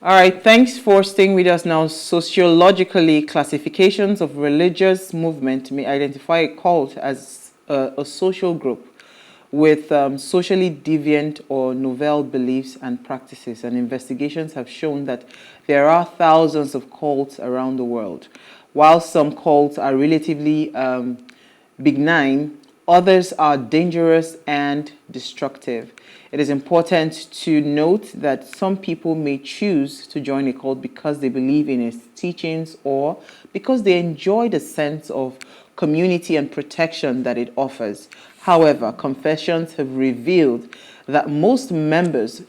All right, thanks for staying with us now. Sociologically, classifications of religious movement may identify a cult as a social group with socially deviant or novel beliefs and practices. And investigations have shown that there are thousands of cults around the world. While some cults are relatively benign, others are dangerous and destructive. It is important to note that some people may choose to join a cult because they believe in its teachings or because they enjoy the sense of community and protection that it offers. However, confessions have revealed that most members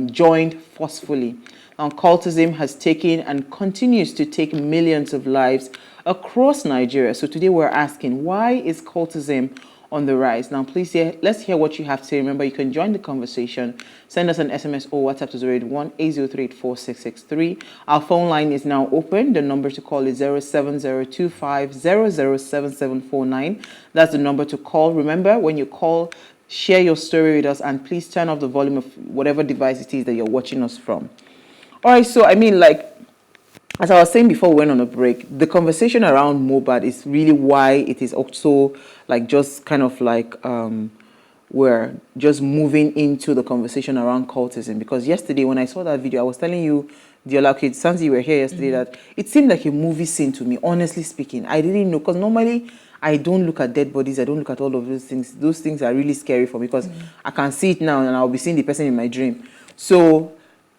joined forcefully. Cultism has taken and continues to take millions of lives across Nigeria. So today we're asking, why is cultism on the rise? Now, please, let's hear what you have to say. Remember, you can join the conversation. Send us an SMS or WhatsApp to 081-803-4663. Our phone line is now open. The number to call is 07025007749. That's the number to call. Remember, when you call, share your story with us, and please turn off the volume of whatever device it is that you're watching us from. All right, so I mean, like, as I was saying before we went on a break, the conversation around Mobad is really why it is also like just kind of like we're just moving into the conversation around cultism. Because yesterday when I saw that video, I was telling you, Diola, okay, since you were here yesterday, that it seemed like a movie scene to me, honestly speaking. I didn't know, because normally I don't look at dead bodies. I don't look at all of those things. Those things are really scary for me because I can see it now and I'll be seeing the person in my dream. So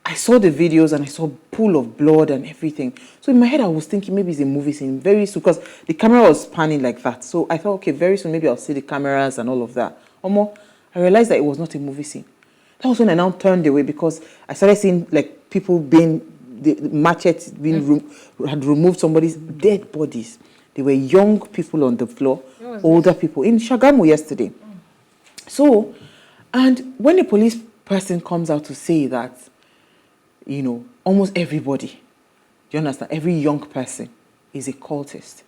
I saw the videos and I saw a pool of blood and everything. So in my head, I was thinking maybe it's a movie scene very soon because the camera was panning like that. So I thought, okay, very soon maybe I'll see the cameras and all of that. Omo, I realized that it was not a movie scene. That was when I now turned away because I started seeing like people being, the machetes being had removed somebody's dead bodies. They were young people on the floor, older people in Shagamu yesterday. So, and when a police person comes out to say that, you know, almost everybody, do you understand? Every young person is a cultist.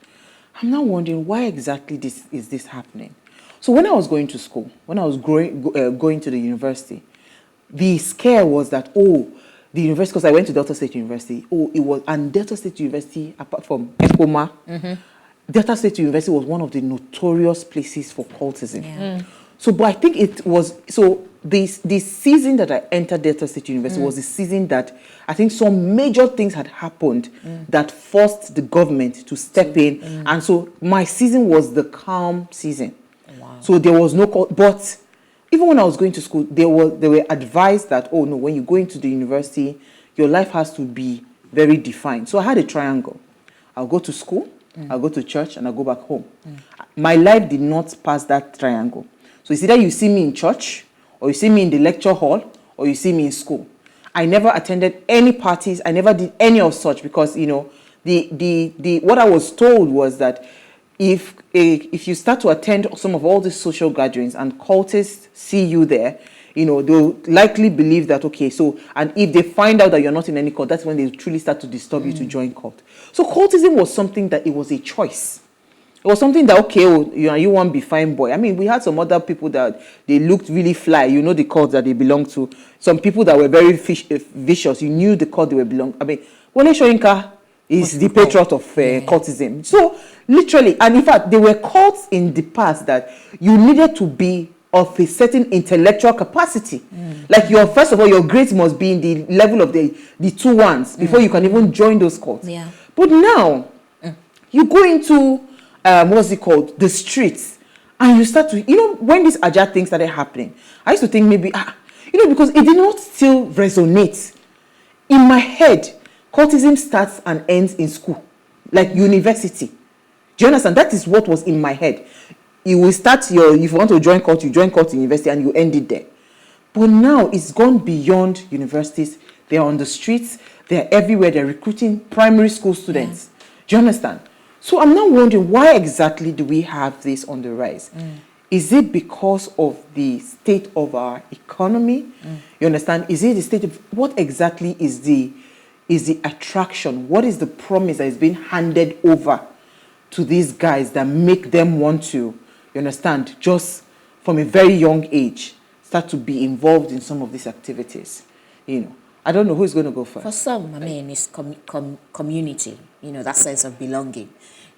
I'm now wondering why exactly is this happening? So when I was going to school, when I was going to the university, the scare was that, the university, because I went to Delta State University, and Delta State University, apart from ECOMA, Delta State University was one of the notorious places for cultism. Yeah. So, but I think it was, so the season that I entered Delta State University was the season that I think some major things had happened that forced the government to step in. And so my season was the calm season. Wow. So there was no, but even when I was going to school, they were advised that, oh no, when you go into the university, your life has to be very defined. So I had a triangle. I'll go to school, I'll go to church, and I'll go back home. My life did not pass that triangle. So it's either you see me in church, or you see me in the lecture hall, or you see me in school. I never attended any parties. I never did any of such because, you know, the what I was told was that if you start to attend some of all these social gatherings and cultists see you there, you know, they'll likely believe that, okay, so, and if they find out that you're not in any cult, that's when they truly start to disturb you to join cult. So cultism was something that it was a choice. It was something that, okay, you want to be fine boy. I mean, we had some other people that they looked really fly. You know the cult that they belonged to. Some people that were very vicious. You knew the cult they were belonging. I mean, Wole Soyinka is the patriot of cultism. So, literally, and in fact, there were cults in the past that you needed to be of a certain intellectual capacity. Like, first of all, your grades must be in the level of the two ones before you can even join those cults. Yeah. But now, you go into what's it called? The streets. And you start to, you know, when these Ajah things started happening, I used to think maybe, you know, because it did not still resonate. In my head, cultism starts and ends in school, like university. Do you understand? That is what was in my head. You will start if you want to join cult, you join cult in university and you end it there. But now it's gone beyond universities. They're on the streets. They're everywhere. They're recruiting primary school students. Yeah. Do you understand? So I'm now wondering, why exactly do we have this on the rise? Is it because of the state of our economy? You understand? Is it the state of, what exactly is the attraction? What is the promise that is being handed over to these guys that make them want to, you understand, just from a very young age, start to be involved in some of these activities? You know, I don't know who's going to go For first. some, I mean, it's community, that sense of belonging.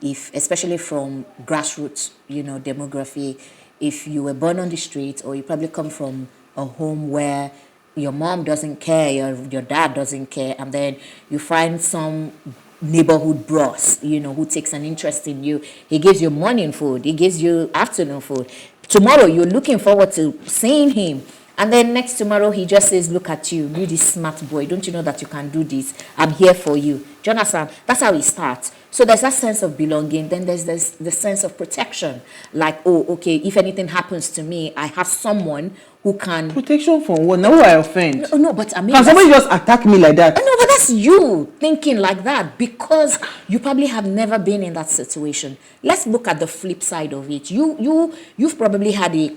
If, especially from grassroots, demography, if you were born on the street or you probably come from a home where your mom doesn't care, your dad doesn't care, and then you find some neighborhood bros, who takes an interest in you. He gives you morning food, he gives you afternoon food. Tomorrow, you're looking forward to seeing him. And then next tomorrow, he just says, look at you, this smart boy. Don't you know that you can do this? I'm here for you. Do you understand? That's how it starts. So there's that sense of belonging. Then there's the sense of protection. Like, oh, okay, if anything happens to me, I have someone who can... Protection from what? Now I offend. No, but I mean... Can somebody just attack me like that? No, but that's you thinking like that because you probably have never been in that situation. Let's look at the flip side of it. You've probably had a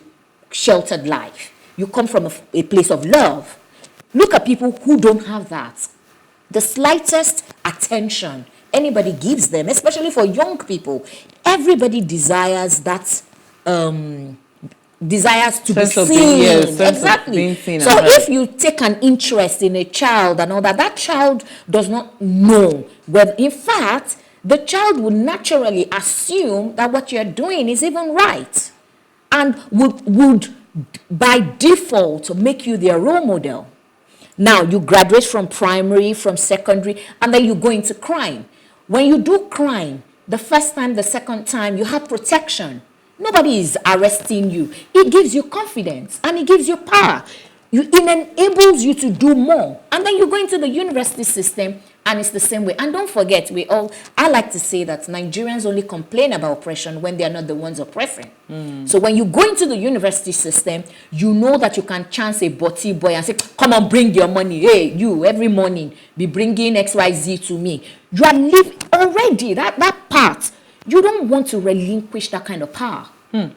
sheltered life. You come from a place of love. Look at people who don't have that. The slightest attention anybody gives them, especially for young people, everybody desires that, desires to be seen. Exactly. So if you take an interest in a child and all that, that child does not know. Well, in fact, the child would naturally assume that what you're doing is even right and would by default make you their role model. Now you graduate from primary, from secondary, and then you go into crime. When you do crime, the first time, the second time, you have protection. Nobody is arresting you. It gives you confidence and it gives you power. It enables you to do more. And then you go into the university system and it's the same way. And don't forget, I like to say that Nigerians only complain about oppression when they are not the ones oppressing. So when you go into the university system, you know that you can chance a butty boy and say, come on, bring your money. Hey, you, every morning, be bringing XYZ to me. You are living already, that part. You don't want to relinquish that kind of power. And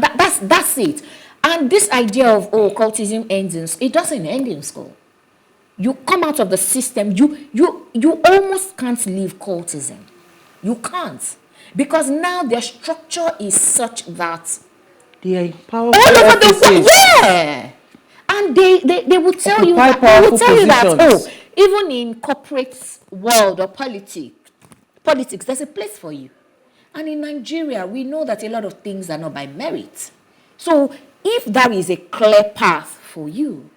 that's it. And this idea of, cultism ends in school, it doesn't end in school. You come out of the system, you almost can't leave cultism. You can't. Because now their structure is such that they are powerful all over the world. Yeah. And they will tell you that, even in corporate world or politics, there's a place for you. And in Nigeria, we know that a lot of things are not by merit. So if there is a clear path for you,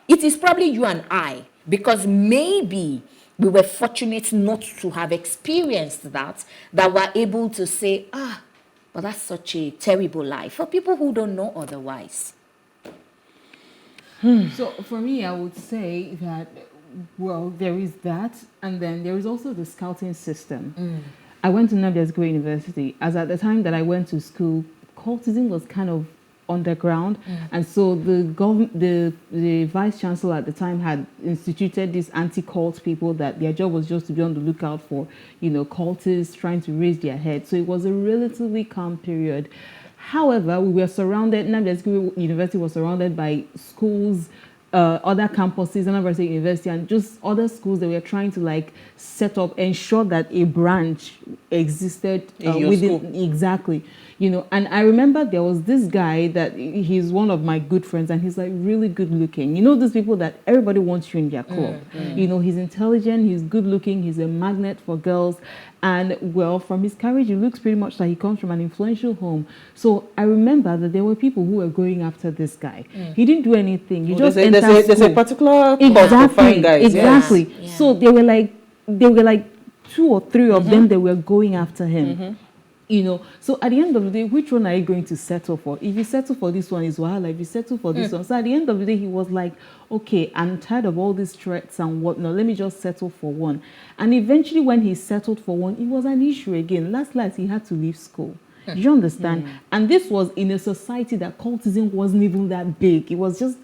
it is probably you and I, because maybe we were fortunate not to have experienced that we're able to say, but that's such a terrible life for people who don't know otherwise. So for me, I would say that, well, there is that, and then there is also the scouting system. I went to Nnamdi University, as at the time that I went to school, cultism was kind of underground, and so the vice chancellor at the time had instituted these anti-cult people that their job was just to be on the lookout for, cultists trying to raise their head. So it was a relatively calm period. However, we were surrounded. Nnamdi University was surrounded by schools, other campuses, Anambra University, and just other schools that were trying to set up, ensure that a branch existed within school. Exactly. And I remember there was this guy that he's one of my good friends, and he's really good looking. Those people that everybody wants you in their club. He's intelligent, he's good looking, he's a magnet for girls. And well, from his carriage, it looks pretty much like he comes from an influential home. So I remember that there were people who were going after this guy. He didn't do anything. He just entered school. There's a particular cause to find guys. Exactly. Yes. Yeah. So they were like 2 or 3 of them that were going after him. So at the end of the day, which one are you going to settle for? If you settle for this one, it's wahala. If you settle for this one, so at the end of the day, he was like, okay, I'm tired of all these threats and whatnot. Let me just settle for one. And eventually, when he settled for one, it was an issue again. Last, he had to leave school. Do you understand? And this was in a society that cultism wasn't even that big. It was just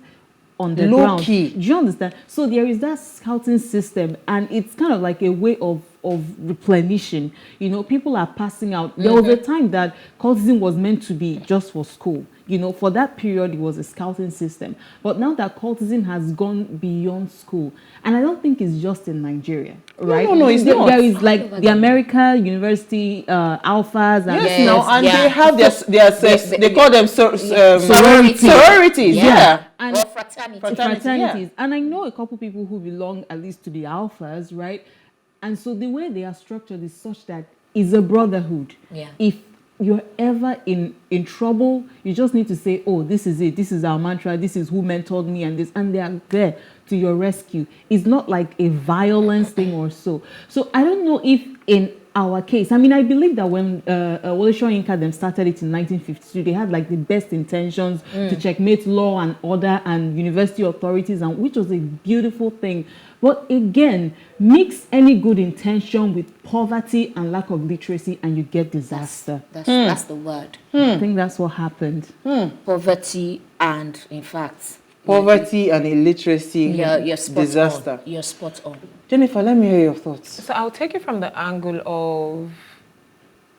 on the ground. Low key. Do you understand? So there is that scouting system, and it's kind of like a way of replenishing. You know, people are passing out. There was a time that cultism was meant to be just for school. You know, for that period, it was a scouting system. But now that cultism has gone beyond school, and I don't think it's just in Nigeria, right? No, it's not. There is like the American University alphas. And Yes, no, and they have they call them sororities. Sororities, yeah. And or fraternity. fraternities. Yeah. And I know a couple people who belong at least to the alphas, right? And so the way they are structured is such that it's a brotherhood. Yeah. If you're ever in trouble, you just need to say, oh, this is it. This is our mantra. This is who mentored me and this. And they are there to your rescue. It's not like a violence thing or so. So I don't know if in our case, I mean, I believe that when Wole Soyinka them started it in 1952, they had like the best intentions to checkmate law and order and university authorities, and which was a beautiful thing. But again, mix any good intention with poverty and lack of literacy, and you get disaster. That's the word. I think that's what happened. Poverty and, in fact, Poverty and illiteracy, you're spot disaster. on. You're spot on. Jennifer, let me hear your thoughts. So I'll take it from the angle of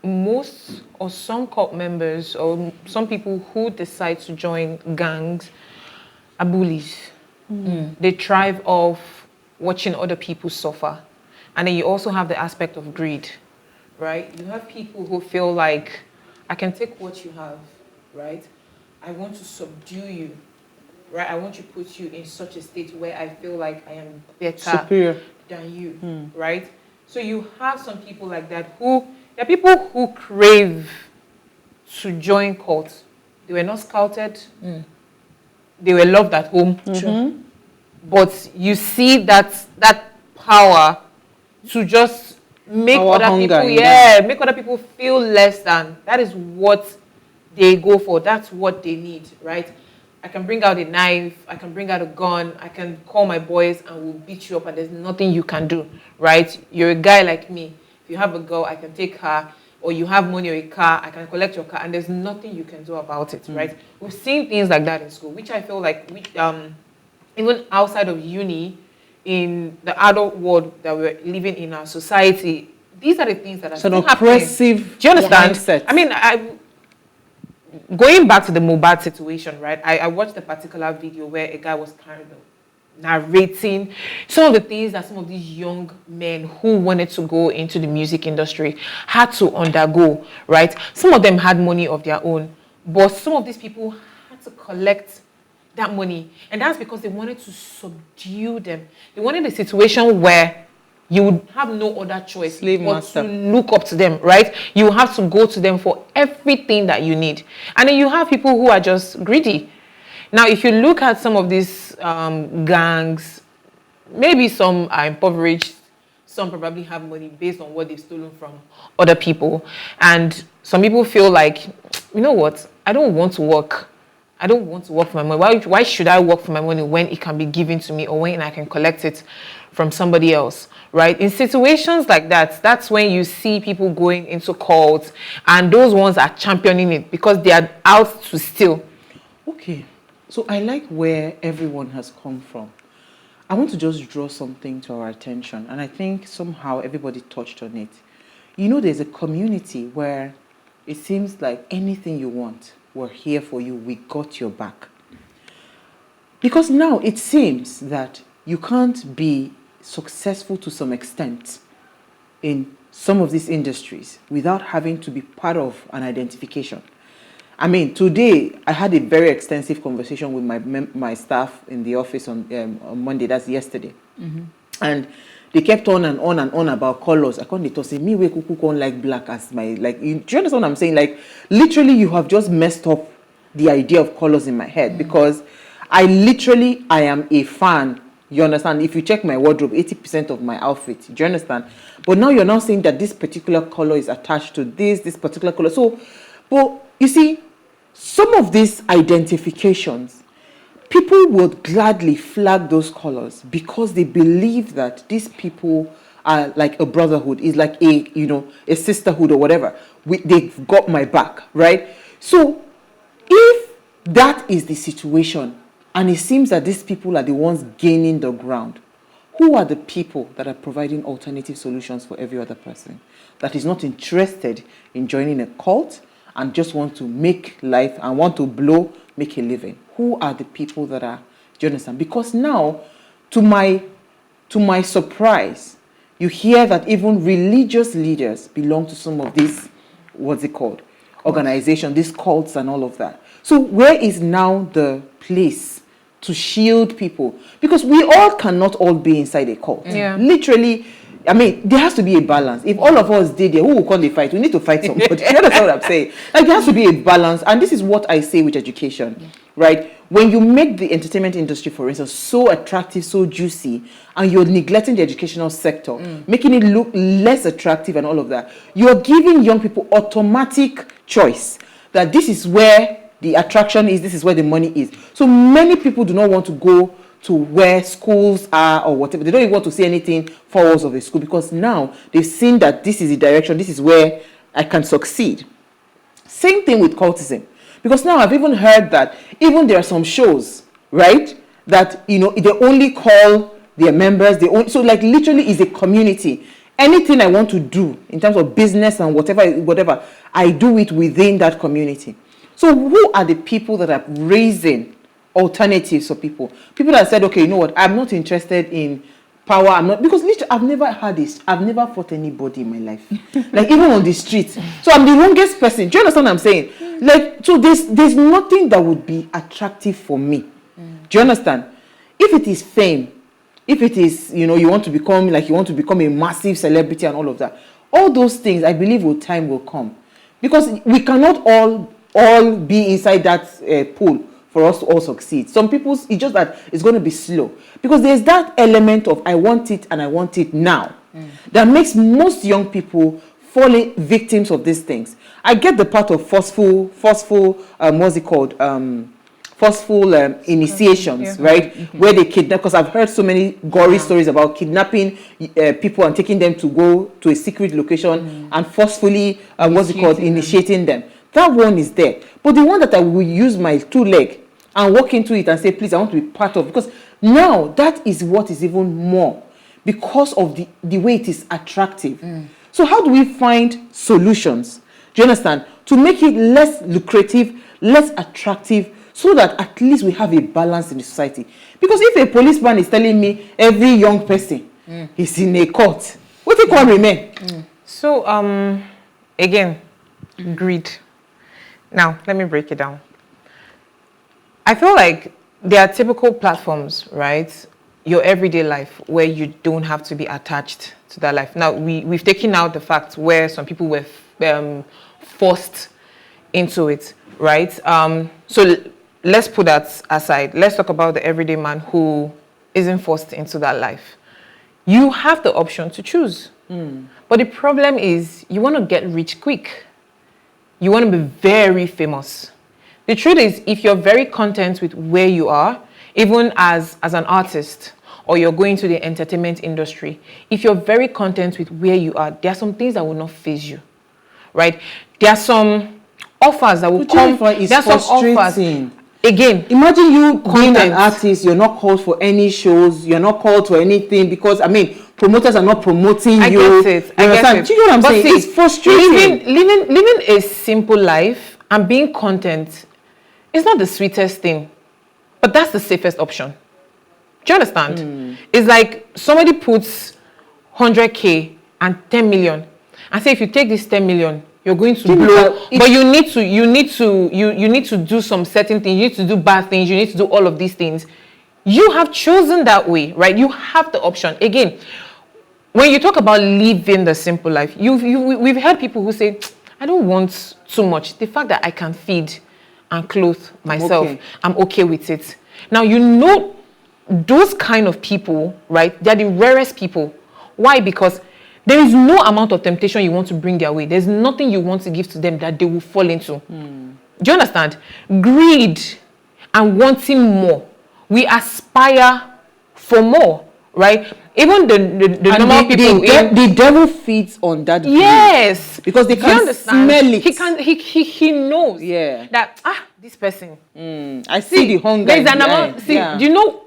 most or some cult members or some people who decide to join gangs are bullies. They thrive off watching other people suffer. And then you also have the aspect of greed, right? You have people who feel like, I can take what you have, right? I want to subdue you, right? I want to put you in such a state where I feel like I am better Superior than you, right? So you have some people like that there are people who crave to join cults. They were not scouted. They were loved at home. But you see that power to just make Our other people, make other people feel less than. That is what they go for. That's what they need, right? I can bring out a knife, I can bring out a gun, I can call my boys and we'll beat you up and there's nothing you can do, right? You're a guy like me. If you have a girl, I can take her, or you have money or a car, I can collect your car and there's nothing you can do about it, right? We've seen things like that in school, which I feel like even outside of uni, in the adult world that we're living in our society, these are the things that are still happening. Oppressive. Do you understand? Mindset. I mean, going back to the Mohbad situation, right? I watched a particular video where a guy was kind of narrating some of the things that some of these young men who wanted to go into the music industry had to undergo, right? Some of them had money of their own, but some of these people had to collect that money. And that's because they wanted to subdue them. They wanted a situation where you would have no other choice but to look up to them, right? You have to go to them for everything that you need. And then you have people who are just greedy. Now, if you look at some of these gangs, maybe some are impoverished, some probably have money based on what they've stolen from other people. And some people feel like, you know what, I don't want to work. I don't want to work for my money. Why should I work for my money when it can be given to me or when I can collect it from somebody else, right? In situations like that, that's when you see people going into cults, and those ones are championing it because they are out to steal. Okay, so I like where everyone has come from. I want to just draw something to our attention, and I think somehow everybody touched on it. You know, there's a community where it seems like anything you want, we're here for you, we got your back. Because now it seems that you can't be successful to some extent in some of these industries without having to be part of an identification. I mean, today I had a very extensive conversation with my staff in the office on Monday, that's yesterday. And they kept on and on and on about colors. I can't say me we kuku like black as my do you understand what I'm saying? Like literally you have just messed up the idea of colors in my head because I am a fan. You understand? If you check my wardrobe, 80% of my outfit. Do you understand? But now you're now saying that this particular color is attached to this particular color. So, but you see, some of these identifications, people would gladly flag those colors because they believe that these people are like a brotherhood, is like a sisterhood or whatever. They've got my back, right? So, if that is the situation, and it seems that these people are the ones gaining the ground, who are the people that are providing alternative solutions for every other person that is not interested in joining a cult and just want to make life and want to make a living? Who are the people that are, do you understand? Because now, to my surprise, you hear that even religious leaders belong to some of these, what's it called, organizations, these cults and all of that. So where is now the place to shield people? Because we all cannot all be inside a cult. Yeah. Literally, I mean, there has to be a balance. If all of us did there, who will come to fight? We need to fight somebody. You understand what I'm saying? Like, there has to be a balance. And this is what I say with education, right? When you make the entertainment industry, for instance, so attractive, so juicy, and you're neglecting the educational sector, making it look less attractive and all of that, you're giving young people automatic choice that this is where the attraction is, this is where the money is. So many people do not want to go to where schools are or whatever. They don't even want to see anything 4 walls of a school because now they've seen that this is the direction, this is where I can succeed. Same thing with cultism. Because now I've even heard that even there are some shows, right, that, you know, they only call their members, so like literally is a community. Anything I want to do in terms of business and whatever, I do it within that community. So who are the people that are raising alternatives for people? People that said, okay, you know what, I'm not interested in power, because literally I've never fought anybody in my life. Like even on the streets. So I'm the wrongest person. Do you understand what I'm saying? Like, so there's nothing that would be attractive for me. Do you understand? If it is fame, if it is, you know, you want to become a massive celebrity and all of that, all those things I believe time will come. Because we cannot all be inside that pool for us to all succeed. Some people, it's just that it's going to be slow. Because there's that element of I want it and I want it now. That makes most young people falling victims of these things. I get the part of forceful, what's it called? Forceful initiations, right? Where they kidnap, because I've heard so many gory stories about kidnapping people and taking them to go to a secret location and forcefully, initiating them. That one is there. But the one that I will use my 2 legs and walk into it and say, please, I want to be part of, because now that is what is even more because of the way it is attractive. So how do we find solutions, do you understand, to make it less lucrative, less attractive, so that at least we have a balance in the society? Because if a policeman is telling me every young person is in a court, what do you call remain? So, again, greed. Now, let me break it down. I feel like there are typical platforms, right? Your everyday life where you don't have to be attached to that life. Now, we've taken out the fact where some people were forced into it, right? So let's put that aside. Let's talk about the everyday man who isn't forced into that life. You have the option to choose. But the problem is you want to get rich quick. You want to be very famous. The truth is, if you're very content with where you are, even as an artist, or you're going to the entertainment industry, if you're very content with where you are, there are some things that will not faze you, right? There are some offers that will come. There are some offers. Again, imagine you being an artist, you're not called for any shows, you're not called for anything, because, I mean, promoters are not promoting you. I get it. Do you know what I'm saying? It's frustrating. Living a simple life and being content is not the sweetest thing, but that's the safest option. Do you understand? It's like somebody puts 100K and 10 million and say, if you take this 10 million, you're going to blow, but you need to do some certain things. You need to do bad things. You need to do all of these things. You have chosen that way, right? You have the option. Again, when you talk about living the simple life, we've heard people who say, I don't want too much. The fact that I can feed and clothe myself, I'm okay with it. Now, you know, those kind of people, right? They're the rarest people. Why? Because there is no amount of temptation you want to bring their way. There's nothing you want to give to them that they will fall into. Do you understand? Greed and wanting more. We aspire for more, right? Even the normal people. The devil feeds on that greed. Yes. Because they can smell it. He knows that, this person. I see the hunger. There's an amount. Do you know,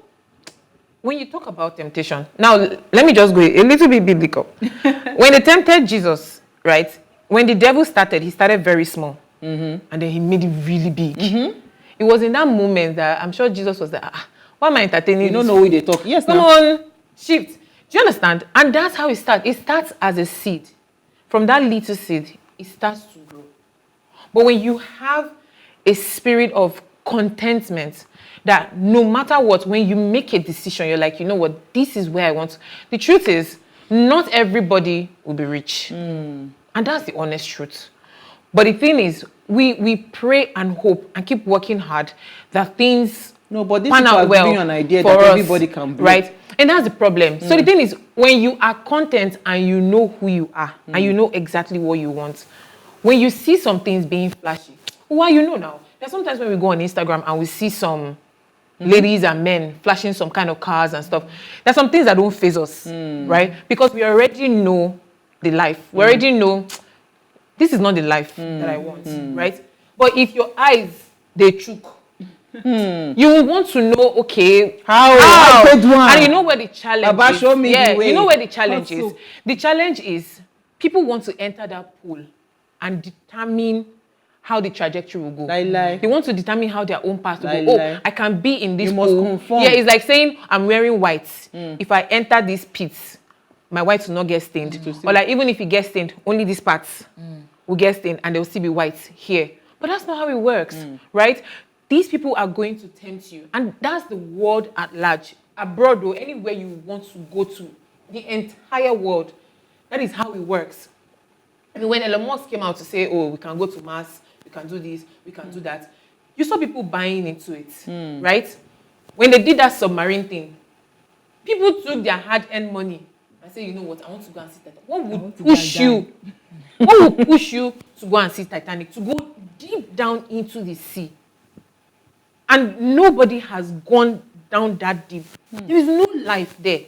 when you talk about temptation, now let me just go a little bit biblical. When they tempted Jesus, right? When the devil started, he started very small, and then he made it really big. It was in that moment that I'm sure Jesus was like, why am I entertaining? You don't know who they talk. Yes, come now. on, shift. Do you understand? And that's how it starts. It starts as a seed. From that little seed, it starts to grow. But when you have a spirit of contentment, that no matter what, when you make a decision, you're like, you know what, this is where I want. The truth is, not everybody will be rich. And that's the honest truth. But the thing is, we pray and hope and keep working hard that things but this pan is out well giving you an idea for that us, everybody can blow. right? And that's the problem. So the thing is, when you are content and you know who you are and you know exactly what you want, when you see some things being flashy, well, you know now. There's sometimes when we go on Instagram and we see some ladies and men flashing some kind of cars and stuff. There's some things that don't faze us, right? Because we already know the life. We already know this is not the life that I want, right? But if your eyes, they chook, you will want to know, okay, how? And you know where the challenge is. Show me the way. You know where the challenge is. The challenge is people want to enter that pool and determine how the trajectory will go. They want to determine how their own path will go. Oh, I can be in this pool. Conform. Yeah, it's like saying I'm wearing white. If I enter this pit, my white will not get stained. Or like even if it gets stained, only these parts will get stained and they'll still be white here. But that's not how it works, right? These people are going to tempt you. And that's the world at large. Abroad or anywhere you want to go to, the entire world. That is how it works. I mean, when Elon Musk came out to say, oh, we can go to Mars, we can do this, we can do that, you saw people buying into it, right? When they did that submarine thing, people took their hard-earned money and said, you know what, I want to go and see Titanic. What would push you? What would push you to go and see Titanic? To go deep down into the sea. And nobody has gone down that deep. There is no life there.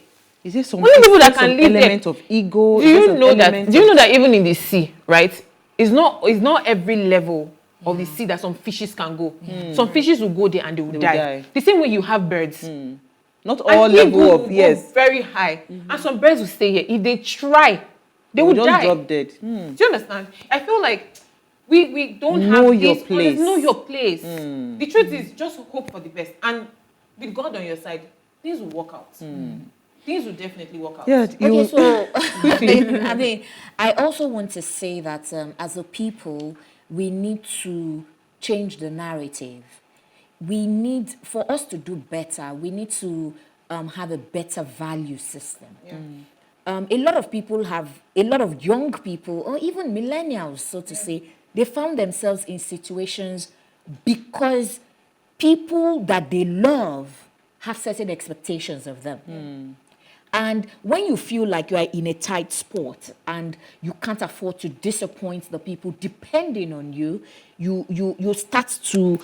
Is there some, only people that can live element there. of ego? Do you know that even in the sea, right? It's not every level of the sea that some fishes can go. Some fishes will go there and they will die. The same way you have birds. Not all level of go very high. And some birds will stay here. If they try, they will just die. Drop dead. Do you understand? I feel like we don't know have your this. place. Know your place. The truth is just hope for the best. And with God on your side, things will work out. Things will definitely work out. Yeah, okay, so I mean, I also want to say that as a people, we need to change the narrative. We need, for us to do better, we need to have a better value system. A lot of people a lot of young people, or even millennials, so to say, they found themselves in situations because people that they love have certain expectations of them. And when you feel like you are in a tight spot and you can't afford to disappoint the people depending on you, you start to,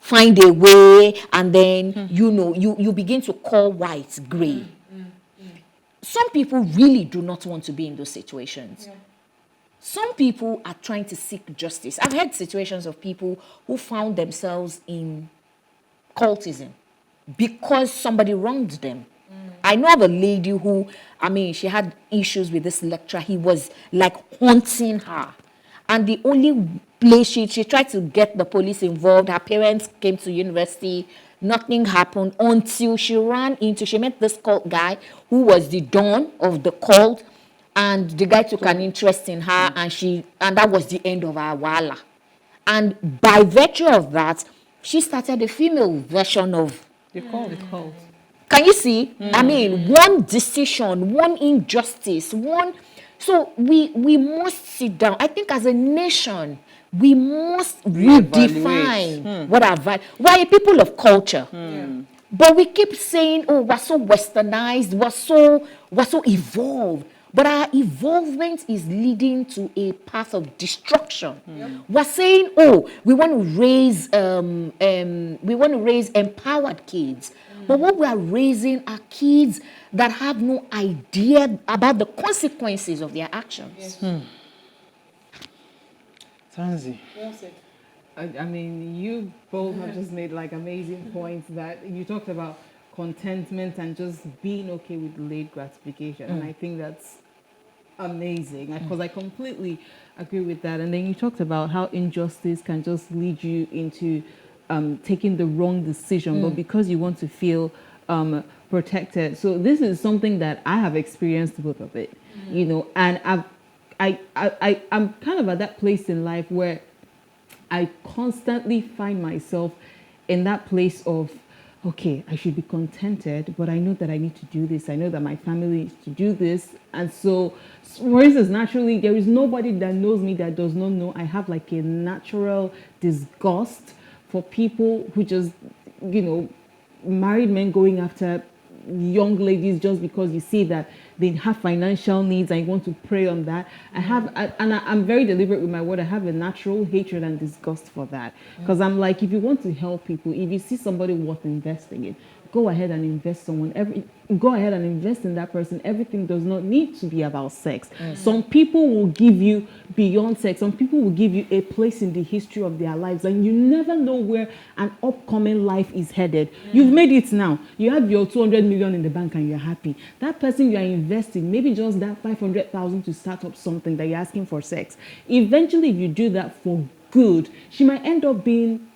find a way, and then, you begin to call white gray. Some people really do not want to be in those situations. Some people are trying to seek justice. I've had situations of people who found themselves in cultism because somebody wronged them. I know of a lady who, she had issues with this lecturer. He was like haunting her. And the only place she tried to get the police involved, her parents came to university, nothing happened until she met this cult guy who was the don of the cult, and the guy took an interest in her, and that was the end of her wala. And by virtue of that, she started a female version of the cult. Can you see? One decision, one injustice, so we must sit down. I think as a nation, we must redefine what our value. We're a people of culture. But we keep saying, oh, we're so westernized, we're so evolved. But our evolvement is leading to a path of destruction. We're saying, oh, we want to raise empowered kids. But what we are raising are kids that have no idea about the consequences of their actions. Tanzi. You both have just made like amazing points that you talked about contentment and just being okay with delayed gratification. And I think that's amazing, because I completely agree with that. And then you talked about how injustice can just lead you into taking the wrong decision, but because you want to feel protected. So this is something that I have experienced both of it, you know, and I'm kind of at that place in life where I constantly find myself in that place of, okay, I should be contented, but I know that I need to do this. I know that my family needs to do this. And so, for instance, naturally, there is nobody that knows me that does not know I have like a natural disgust for people who just, you know, married men going after young ladies just because you see that they have financial needs and you want to prey on that. I'm very deliberate with my word. I have a natural hatred and disgust for that, because I'm like, if you want to help people, if you see somebody worth investing in, go ahead and invest go ahead and invest in that person. Everything does not need to be about sex. Some people will give you beyond sex. Some people will give you a place in the history of their lives, and you never know where an upcoming life is headed. You've made it now. You have your 200 million in the bank and you're happy. That person you are investing, maybe just that 500,000 to start up something that you're asking for sex. Eventually, if you do that for good, she might end up being,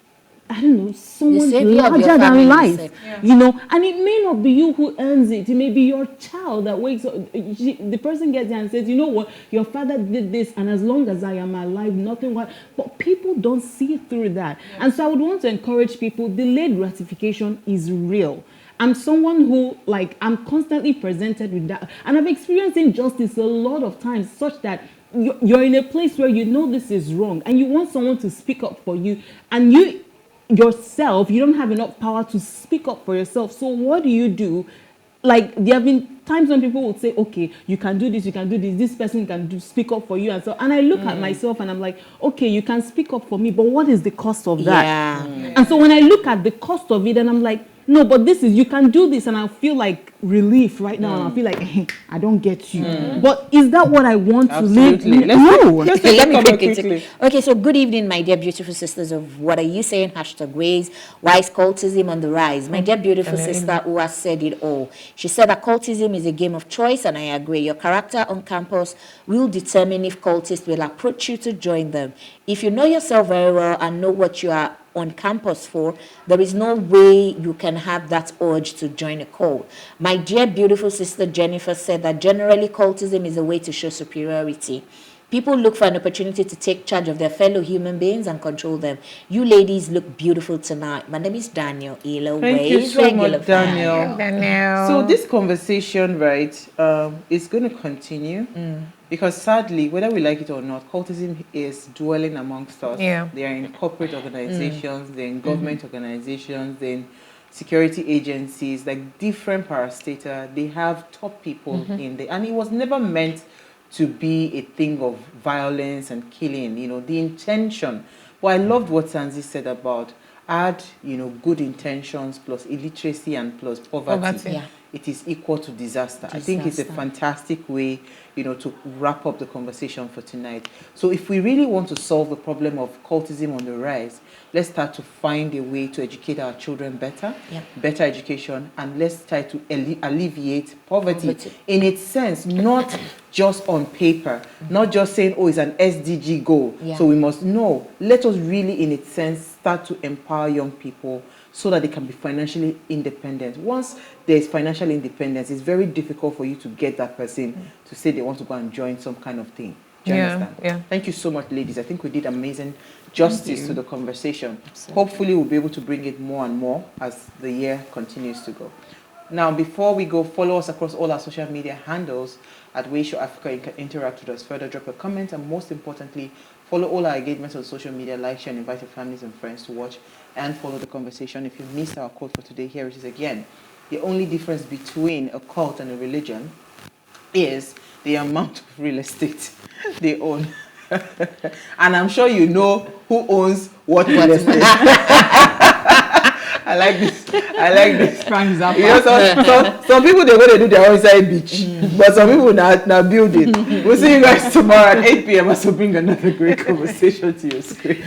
I don't know, someone larger than life, you know, and it may not be you who earns it. It may be your child that wakes up. The person gets there and says, you know what, your father did this, and as long as I am alive, nothing. But people don't see through that. And so I would want to encourage people, delayed gratification is real. I'm someone who, like, I'm constantly presented with that. And I've experienced injustice a lot of times, such that you're in a place where you know this is wrong, and you want someone to speak up for you, and you don't have enough power to speak up for yourself. So what do? Like, there have been times when people would say, okay, you can do this, this person can speak up for you. And I look at myself and I'm like, okay, you can speak up for me, but what is the cost of that? And so when I look at the cost of it, and I'm like, no, but you can do this, and I feel like relief right now, and I feel like, hey, I don't get you. But is that what I want to live? No. Let me pick it. Okay, so good evening, my dear beautiful sisters of What Are You Saying? #Ways. Why is cultism on the rise? My dear beautiful sister who has said it all. She said that cultism is a game of choice, and I agree. Your character on campus will determine if cultists will approach you to join them. If you know yourself very well and know what you are on campus for, there is no way you can have that urge to join a cult. My dear beautiful sister Jennifer said that generally cultism is a way to show superiority. People look for an opportunity to take charge of their fellow human beings and control them. You ladies look beautiful tonight. My name is Daniel. Thank you so much, Daniel. So this conversation, right, is going to continue. Because sadly, whether we like it or not, cultism is dwelling amongst us. They are in corporate organizations, they're in government organizations, they're in security agencies, like different parastatal. They have top people in there. And it was never meant to be a thing of violence and killing, you know, the intention. But I loved what Sanzi said about add, you know, good intentions plus illiteracy and plus poverty. It is equal to disaster. I think it's a fantastic way, you know, to wrap up the conversation for tonight. So if we really want to solve the problem of cultism on the rise, let's start to find a way to educate our children better, better education, and let's try to alleviate poverty in its sense, not just on paper, not just saying, oh, it's an SDG goal, so we must know. Let us really, in its sense, start to empower young people so that they can be financially independent. Once there's financial independence, it's very difficult for you to get that person to say they want to go and join some kind of thing. Do you understand? Thank you so much, ladies. I think we did amazing justice to the conversation. Absolutely. Hopefully, we'll be able to bring it more and more as the year continues to go. Now, before we go, follow us across all our social media handles at Wayshow Africa. You can interact with us further, drop a comment, and most importantly, follow all our engagements on social media, like, share, and invite your families and friends to watch and follow the conversation. If you missed our quote for today, here it is again. The only difference between a cult and a religion is the amount of real estate they own. And I'm sure you know who owns what real estate. I like this. Frank Zappa. You know, some people, they're going to do their own side beach, but some people now building. We'll see you guys tomorrow at 8 p.m. So bring another great conversation to your screen.